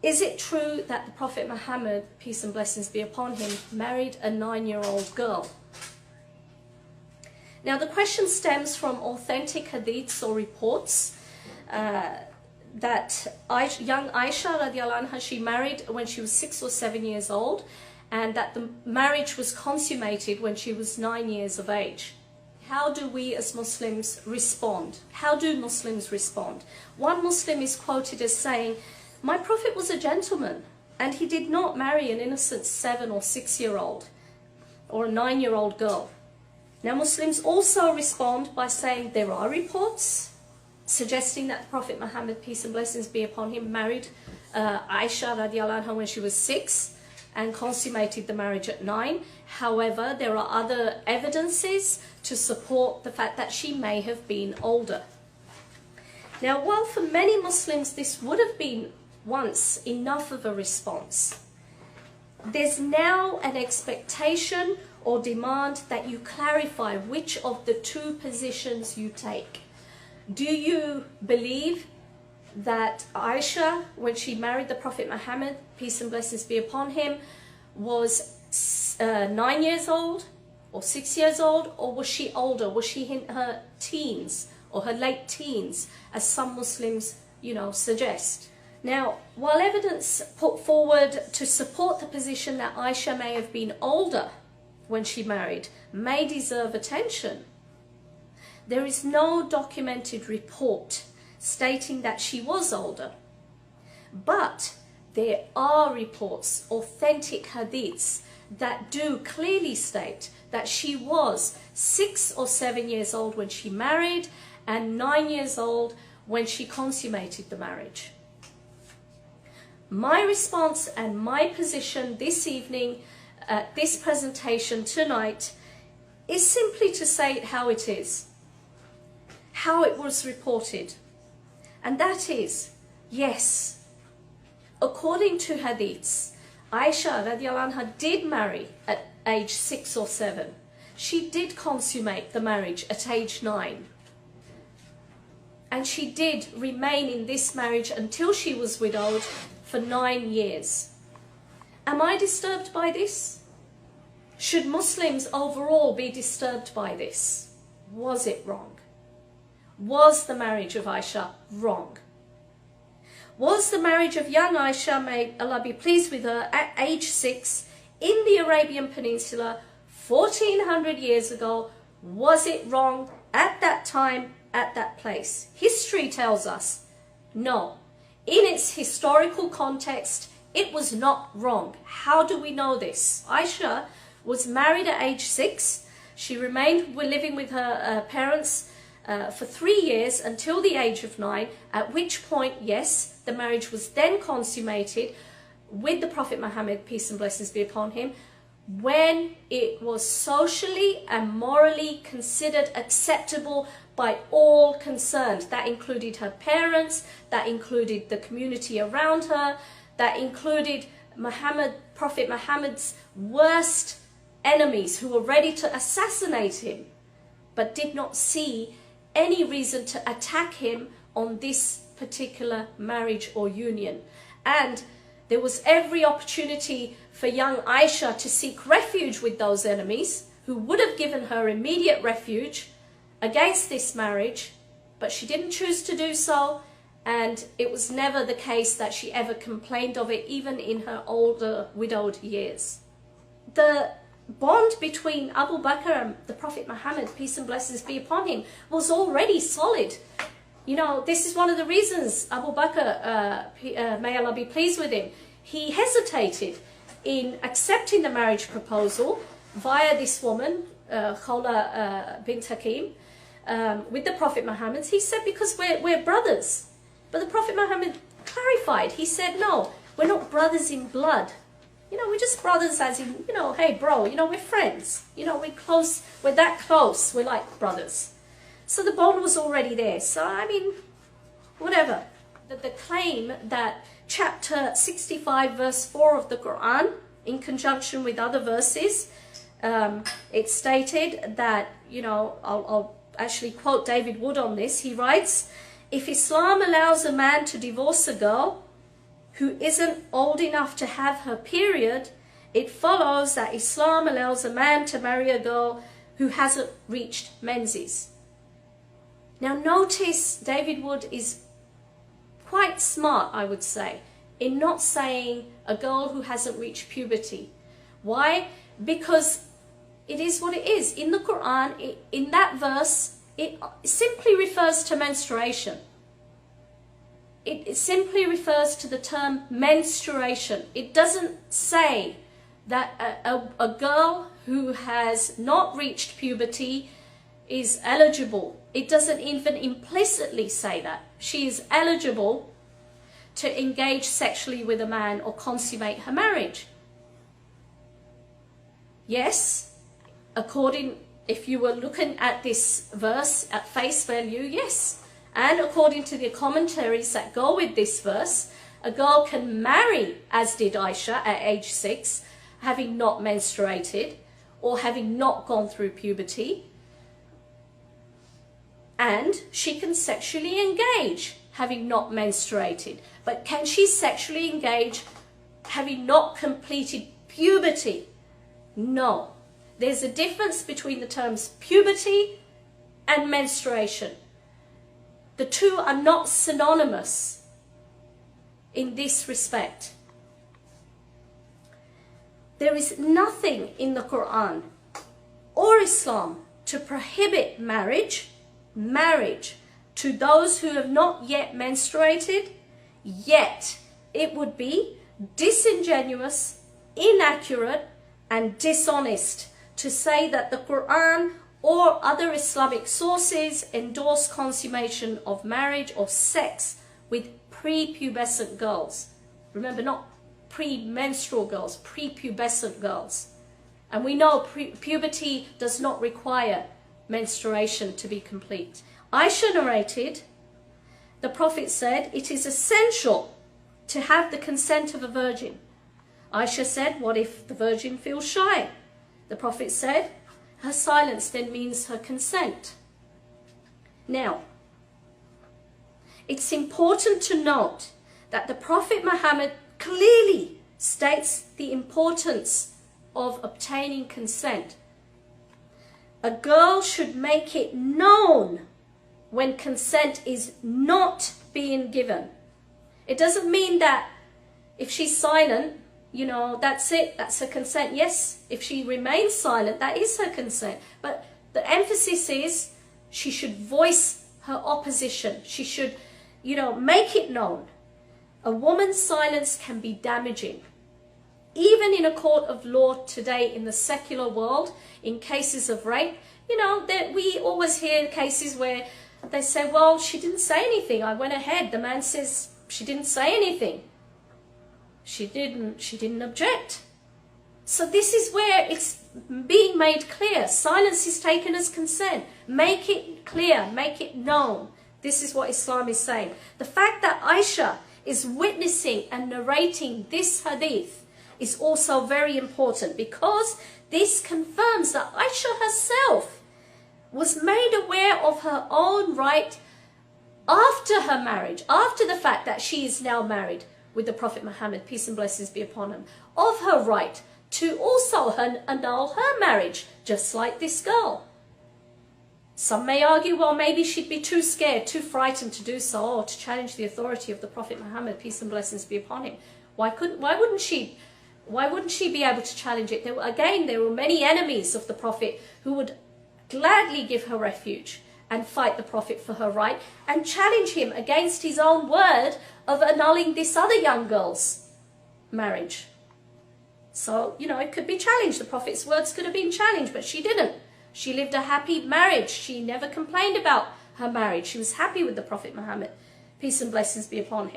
Is it true that the Prophet Muhammad, peace and blessings be upon him, married a 9-year-old girl? Now the question stems from authentic hadiths or reports that young Aisha radiallahu anha, she married when she was 6 or 7 years old, and that the marriage was consummated when she was 9 years of age. How do we as Muslims respond? How do Muslims respond? One Muslim is quoted as saying, "My Prophet was a gentleman and he did not marry an innocent 7 or 6-year-old or a 9-year-old girl." Now Muslims also respond by saying there are reports suggesting that the Prophet Muhammad, peace and blessings be upon him, married Aisha radiallahu anha when she was 6 and consummated the marriage at 9. However, there are other evidences to support the fact that she may have been older. Now, while for many Muslims this would have been once enough of a response, there's now an expectation or demand that you clarify which of the two positions you take. Do you believe that Aisha, when she married the Prophet Muhammad, peace and blessings be upon him, was 9 years old or 6 years old, or was she older? Was she in her teens or her late teens, as some Muslims, suggest? Now, while evidence put forward to support the position that Aisha may have been older when she married may deserve attention, there is no documented report stating that she was older. But there are reports, authentic hadiths, that do clearly state that she was 6 or 7 years old when she married and 9 years old when she consummated the marriage. My response and my position this evening at this presentation tonight is simply to say it how it is, how it was reported. And that is, yes, according to hadiths, Aisha radiallahu anha did marry at age 6 or 7. She did consummate the marriage at age 9. And she did remain in this marriage until she was widowed for 9 years. Am I disturbed by this? Should Muslims overall be disturbed by this? Was it wrong? Was the marriage of Aisha wrong? Was the marriage of young Aisha, may Allah be pleased with her, at age 6 in the Arabian Peninsula 1400 years ago, was it wrong at that time, at that place? History tells us no. In its historical context, it was not wrong. How do we know this? Aisha was married at age 6. She remained living with her parents for 3 years until the age of 9, at which point, yes, the marriage was then consummated with the Prophet Muhammad, peace and blessings be upon him, when it was socially and morally considered acceptable by all concerned. That included her parents, that included the community around her, that included Prophet Muhammad's worst enemies who were ready to assassinate him, but did not see any reason to attack him on this particular marriage or union. And there was every opportunity for young Aisha to seek refuge with those enemies who would have given her immediate refuge against this marriage, but she didn't choose to do so, and it was never the case that she ever complained of it, even in her older widowed years. The bond between Abu Bakr and the Prophet Muhammad, peace and blessings be upon him, was already solid. This is one of the reasons Abu Bakr, may Allah be pleased with him, he hesitated in accepting the marriage proposal via this woman, Khawla bint Hakim, with the Prophet Muhammad. He said, because we're brothers. But the Prophet Muhammad clarified. He said, no, we're not brothers in blood. We're just brothers as in, hey bro, we're friends. We're close, we're that close, we're like brothers. So the bond was already there. So, whatever. The claim that chapter 65 verse 4 of the Quran, in conjunction with other verses, it stated that, I'll actually quote David Wood on this. He writes, if Islam allows a man to divorce a girl who isn't old enough to have her period, it follows that Islam allows a man to marry a girl who hasn't reached menses. Now notice David Wood is quite smart, I would say, in not saying a girl who hasn't reached puberty. Why? Because it is what it is. In the Quran, in that verse, it simply refers to menstruation. It simply refers to the term menstruation. It doesn't say that a girl who has not reached puberty is eligible. It doesn't even implicitly say that. She is eligible to engage sexually with a man or consummate her marriage. Yes, if you were looking at this verse at face value, yes. And according to the commentaries that go with this verse, a girl can marry, as did Aisha at age 6, having not menstruated or having not gone through puberty. And she can sexually engage having not menstruated. But can she sexually engage having not completed puberty? No. There's a difference between the terms puberty and menstruation. The two are not synonymous in this respect. There is nothing in the Quran or Islam to prohibit marriage to those who have not yet menstruated, yet it would be disingenuous, inaccurate, and dishonest to say that the Quran or other Islamic sources endorse consummation of marriage or sex with prepubescent girls. Remember, not premenstrual girls, prepubescent girls. And we know puberty does not require menstruation to be complete. Aisha narrated, the Prophet said, it is essential to have the consent of a virgin. Aisha said, what if the virgin feels shy? The Prophet said, her silence then means her consent. Now, it's important to note that the Prophet Muhammad clearly states the importance of obtaining consent. A girl should make it known when consent is not being given. It doesn't mean that if she's silent, you know, that's it, that's her consent. Yes, if she remains silent, that is her consent. But the emphasis is she should voice her opposition. She should, you know, make it known. A woman's silence can be damaging. Even in a court of law today in the secular world, in cases of rape, you know, we always hear cases where they say, well, she didn't say anything. I went ahead. The man says she didn't say anything. She didn't object. So this is where it's being made clear. Silence is taken as consent. Make it clear, make it known. This is what Islam is saying. The fact that Aisha is witnessing and narrating this hadith is also very important, because this confirms that Aisha herself was made aware of her own right after her marriage, after the fact that she is now married with the Prophet Muhammad, peace and blessings be upon him, of her right to also annul her marriage, just like this girl. Some may argue, well, maybe she'd be too scared, too frightened to do so, or to challenge the authority of the Prophet Muhammad, peace and blessings be upon him. Why wouldn't she be able to challenge it? There were many enemies of the Prophet who would gladly give her refuge and fight the Prophet for her right and challenge him against his own word of annulling this other young girl's marriage. So, you know, it could be challenged. The Prophet's words could have been challenged, but she didn't. She lived a happy marriage. She never complained about her marriage. She was happy with the Prophet Muhammad. Peace and blessings be upon him.